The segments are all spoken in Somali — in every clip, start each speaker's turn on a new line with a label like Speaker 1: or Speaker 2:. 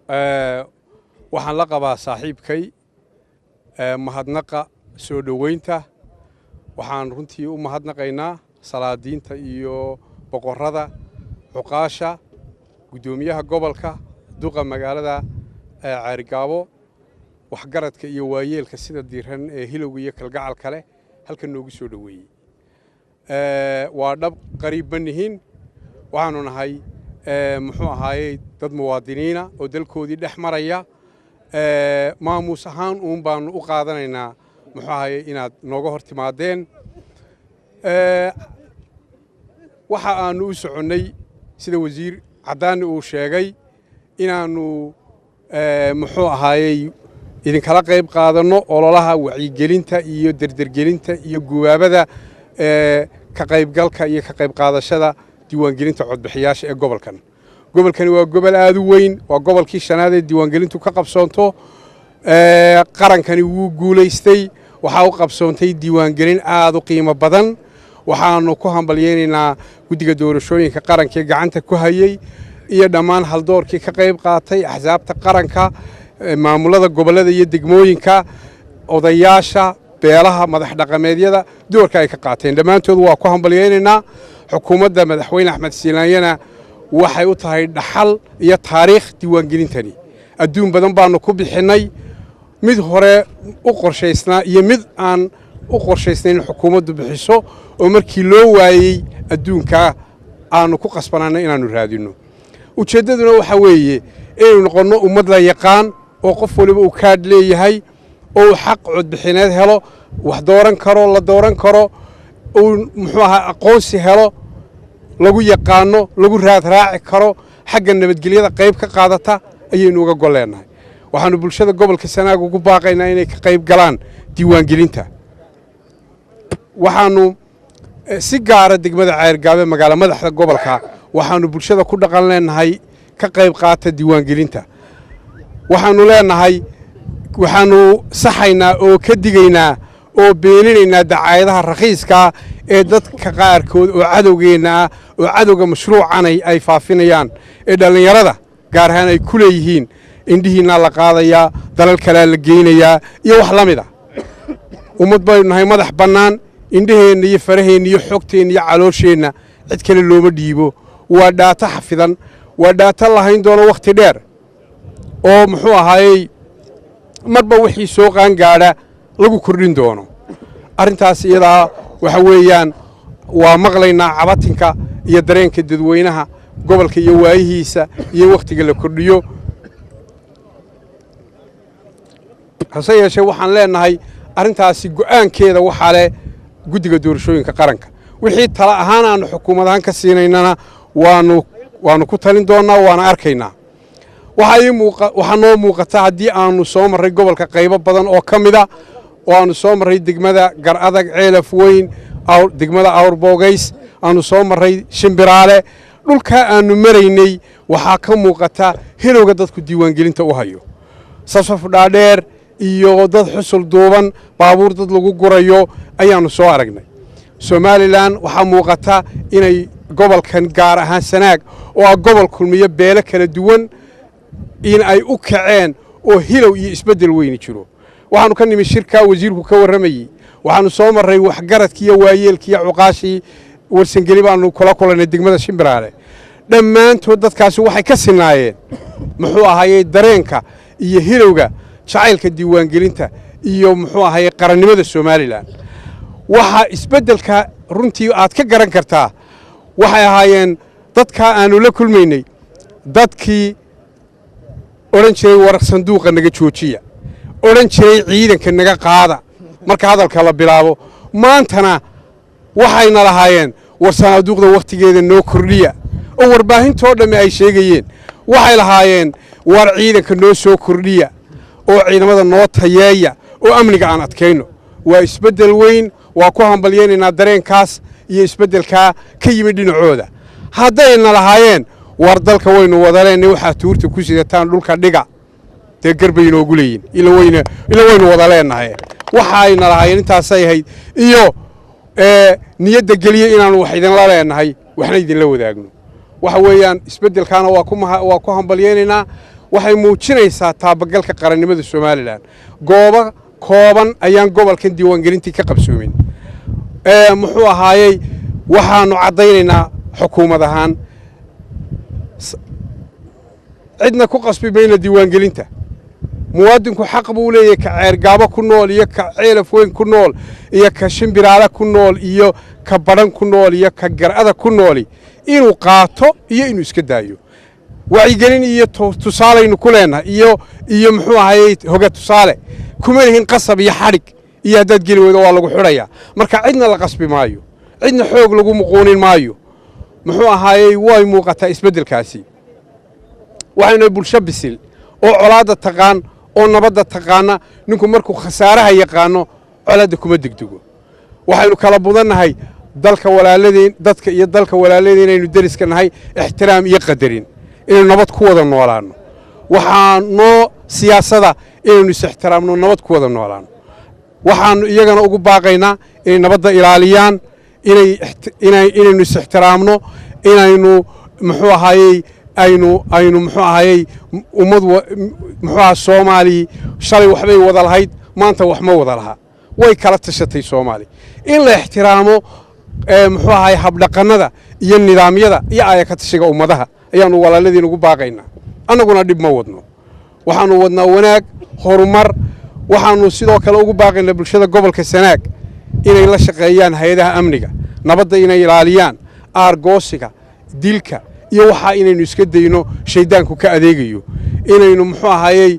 Speaker 1: waxaan la qabaa saaxiibkay mahadnaqa soo dhoweynta waxaan runtii u mahadnaqaynaa salaadiinta iyo boqorrada xuqaasha gudoomiyaha gobolka duqa magaalada Caarigaabo waxgaradka iyo waayeelka sida diiran ee hilowga iyo kalgacalka leh halka noogu soo dhoweeyay waa dhab qariib banihiin waxaanu nahay muxuu ahaayay dad muwaadiniina oo dalkoodii dhex maraya maamuus ahaan uun baanu u qaadanaynaa muxuu ahaayay inaad nooga hor timaadeen waxa aanu u soconnay sida wasiir caddaani uu sheegay inaanu muxuu ahaayay idinkala qayb qaadanno ololaha wacyigelinta iyo derdergelinta iyo gubaabada ka qaybgalka iyo ka qayb qaadashada diiwaangelinta codbixiyaasha ee gobolkan gobolkani waa gobol aad u weyn waa gobolkii shanaad ee diiwaangelintu ka qabsoonto qarankani wuu guulaystay waxaa u qabsoontay diiwaangelin aad u qiimo badan waxaanu ku hambalyeynaynaa guddiga doorashooyinka qaranka ee gacanta ku hayay iyo dhammaan haldoorkii ka qayb qaatay axsaabta qaranka maamulada gobollada iyo degmooyinka odayaasha beelaha madax dhaqameedyada doorka ay ka qaateen dhammaantood waa ku hambalyeynaynaa xukuumadda madaxweyne axmed silaanyana waxay u tahay dhaxal iyo taariikh diiwaangelintani adduun badan baanu ku bixinnay mid hore u qorshaysnaa iyo mid aan u qorshaysnayn xukuumaddu bixiso oo markii loo waayey adduunka aanu ku qasbanaanay inaannu raadinno ujeeddaduna waxaa weeye inaynu noqonno ummad la yaqaan oo qof waliba uu kaadh leeyahay oo uu xaq codbixineed helo wax dooran karo la dooran karo uu muxuu ahaa aqoonsi helo lagu yaqaano lagu raadraaci karo xagga nabadgelyada qayb ka qaadata ayaynu uga gol leenahay waxaanu bulshada gobolka Sanaag ugu baaqaynaa inay ka qayb galaan diiwaangelinta waxaanu si gaara degmada Caarigaabo magaalo madaxda gobolka waxaanu bulshada ku dhaqan leenahay ka qayb qaata diiwaangelinta waxaanu leenahay waxaanu saxaynaa oo ka digaynaa oo beeninaynaa dacaayadaha raqiiska ee dadka qaarkood oo cadowgeena oo cadowga mashruucanay ay faafinayaan ee dhalinyarada gaar ahaan ay ku leeyihiin indhihiina la qaadayaa dalal kale la geynayaa iyo wax la mid ah ummad baynu nahay madax bannaan indhaheena iyo faraheena iyo xogteena iyo caloosheenna cid kale looma dhiibo waa dhaata xafidan waa dhaata lahayn doono waqti dheer oo muxuu ahaayay marba wixii soo qaan gaadha lagu kordhin doono arrintaas iyadaa waxa weeyaan waa maqlaynaa cabatinka iyo dareenka dadweynaha gobolka iyo waayihiisa iyo waqtiga la kordhiyo hase yeeshee waxaan leenahay arrintaasi go'aankeeda waxaa leh guddiga doorashooyinka qaranka wixii tala ahaan aanu xukuumad ahaan ka siinaynana waanu ku talin doonnaa waana arkaynaa waxaa noo muuqata haddii aanu soo marray gobolka qaybo badan oo ka mida oo aanu soo marray degmada Gar-adag Ceelaf Weyn degmada Awrboogays aanu soo marray Shimbiraale dhulka aanu maraynay waxaa ka muuqata hilowga dadku diiwaangelinta u hayo safaf dhaadheer iyo dad xusul duuban baabuur dad lagu gurayo ayaanu soo aragnay Somaliland waxaa muuqata inay gobolkan gaar ahaan Sanaag oo gobol kulmiyo beelo kala duwan in ay u kaceen oo hilow iyo isbedel weyn jiro waxaanu ka nimi shirka wasiirku ka waramayay waxaanu soo marray waxgaradkii iyo waayeelkii iyo cuqaashii warsangeli baanu kula kulanay degmada Shimbiraale dhammaantood dadkaasi waxay ka sinaayeen muxuu ahaayay dareenka iyo hilowga jacaylka diiwaangelinta iyo muxuu ahaayay qarannimada Somaliland waxa isbedelka runtii aad ka garan kartaa waxay ahaayeen dadka aanu la kulmaynay dadkii oran jiray waraq sanduuqa naga joojiya oran jiray ciidanka naga qaada marka hadalka la bilaabo maantana waxayna lahaayeen war sanduuqda waqtigeeda noo kordhiya oo warbaahintoo dhamme ay sheegayeen waxay lahaayeen war ciidanka noo soo kordhiya oo ciidamada noo tayeeya oo amniga aan adkayno waa isbedel weyn waa ku hambalyeynaynaa dareenkaas iyo isbedelka ka yimid dhinacooda haddayna lahaayeen war dalka waynu wadaleennay waxaa tuurta ku sidataan dhulka dhiga dee garbay inoogu leeyihin ila waynu wada leenahay waxayna lahaayeen intaasay ahayd iyo niyadda geliya inaanu wax idinla leenahay waxna idinla wadaagno waxa weeyaan isbedelkaana waa ku hambalyeynaynaa waxay muujinaysaa taabagalka qarannimada Soomaaliland goobo kooban ayaan gobolkan diiwaangelintii ka qabsoomin muxuu ahaayay waxaanu cadaynaynaa xukuumad ahaan cidna ku qasbi mayna diiwaangelinta muwaadinku xaq buu leeyahay ka ceergaabo ku nool iyo ka ceelaf weyn ku nool iyo ka shimbiraale ku nool iyo ka baran ku nool iyo ka gar'ada ku nool inuu qaato iyo inuu iska daayo wacyigelin iyo tusaalaynu ku leenahay iyo muxuu ahaayay hoga tusaale kuma lihin qasab iyo xadhig iyo haddaad geli weydo waa lagu xidhayaa marka cidna la qasbi maayo cidna xoog lagu muquunin maayo muxuu ahaayay way muuqataa isbeddelkaasi waxaynu bulsho bisil oo colaadda taqaan oo nabadda taqaana ninku markuu khasaaraha yaqaano colaadda kuma degdego waxaynu kala budannahay dalka walaaladeen dadka iyo dalka walaaladeen inaynu deriska nahay ixtiraam iyo qadarin inaynu nabad ku wada noolaano waxaan noo siyaasada inaynu is ixtiraamno nabad ku wada noolaano waxaanu iyagana ugu baaqaynaa inay nabadda ilaaliyaan inaynu is ixtiraamno inaynu muxuu ahaayey aynu muxuu ahaayey ummad muxuu ahaa Soomaali shalay waxbay wada lahayd maanta wax ma wada laha way kala tashatay Soomaali in la ixtiraamo muxuu ahaayey habdhaqanada iyo nidaamyada iyo ayaka tashiga ummadaha ayaanu walaaladeen ugu baaqaynaa annaguna dib ma wadno waxaanu wadnaa wanaag horumar waxaanu sidoo kale ugu baaqaynaa bulshada gobolka Sanaag inay la shaqeeyaan hay'adaha amniga nabadda inay ilaaliyaan aargoosiga dilka iyo waxa inaynu iska dayno shaydaanku ka adeegayo inaynu muxuu ahaayay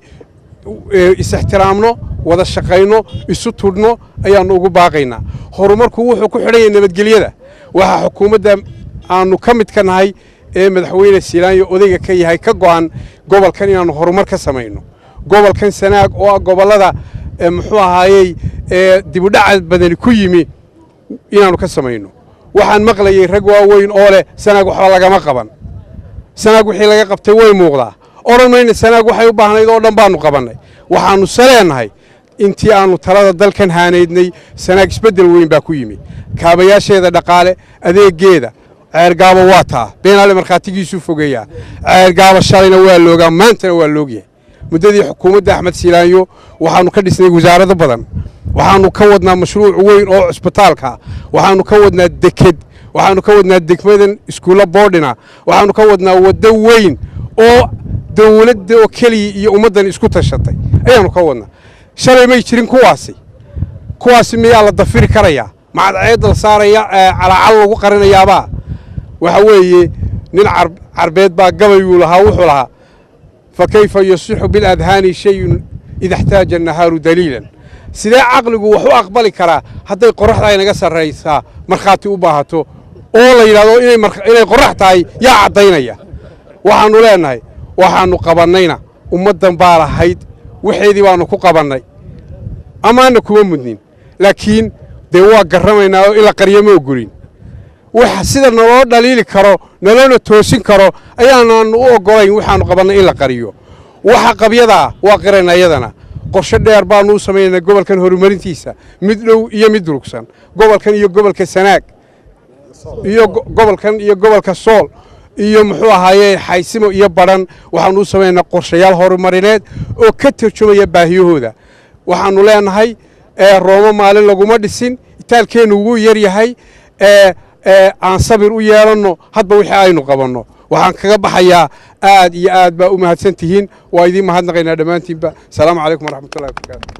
Speaker 1: is ixtiraamno wada shaqeyno isu tudhno ayaanu ugu baaqaynaa horumarku wuxuu ku xidhan yahay nabadgelyada waxa xukuumadda aanu ka mid ka nahay ee madaxweyne Siilaanyo odayga ka yahay ka go'an gobolkan inaanu horumar ka sameeyno gobolkan Sanaag oo gobolada muxuu ahaayay dib u dhac badan ku yimi inaanu ka sameeyno waxaan maqlayay rag waaweyn oo leh Sanaag waxba lagama qaban Sanaag wixii laga qabtay way muuqdaa oranayna Sanaag waxay u baahnayd oo dhan baanu qabanay waxaanu saleenahay intii aanu talada dalkan haaneydnay Sanaag isbedel weyn baa ku yimi kaabayaasheeda dhaqaale adeegeeda ceergaabo waa taa beenaale markhaatigiisu fogeeyaa ceergaabo shalayna waa loogaa maantana waa loogyahay muddadii xukuumadda Axmed Siilaanyo waxaanu ka dhisnay wasaarado badan waxaanu ka wadnaa mashruuc weyn oo cusbitaalka waxaanu ka wadnaa deked waxaanu ka wadnaa degmadan iskuulo boodhina waxaanu ka wadnaa waddo weyn oo dawladda oo kaliya iyo ummaddan isku tashatay ayaanu ka wadnaa shalay may jirin kuwaasi miyaa la dafiri karayaa macad la saaraya calaacal lagu qarinayaabaa waxa weeye nin carbeed baa gabayuu lahaa wuxuu lahaa فكيف يصح بالأذهان شيء إذا احتاج النهار دليلا سيدا عقلقو وحو أقبالي كرا حتى قرح داي نقصر رئيسا مرخاتي أباهاتو أولا يلادو إني قرح داي يا عدينيا وحانو ليناي وحانو قبانينا ومدن بارا هيد وحيدي وانو كو قباني أما أنكو ممدنين لكن ديوا قرمينا إلا قريمي وقولين waxa sida naloo dhaliili karo naloona toosin karo ayaan u ogolayn waxaanu qabanay in la qariyo waxa qabyada waa qiranayadana qorshe dheer baan u sameeynaa gobolkan horumarintiisa mid dhow iyo mid durugsan gobolkan iyo gobolka Sanaag iyo gobolka Sool iyo muxuu ahaayay Xaysimo iyo Baran waxaanu u sameeynaa qorshayaal horumarineed oo ka tarjumaya baahiyahooda waxaanu leenahay Roomo maalin laguma dhisin itaalkeenu ugu yar yahay aan sabir u yeelano hadba wixii aynu qabanno waxaan kaga baxayaa aad iyo aad baa u mahadsantihiin waa idin mahadnaqaynaa dhamaantiinba salaamu calaykum waraxmatullaahi wabarakaatuh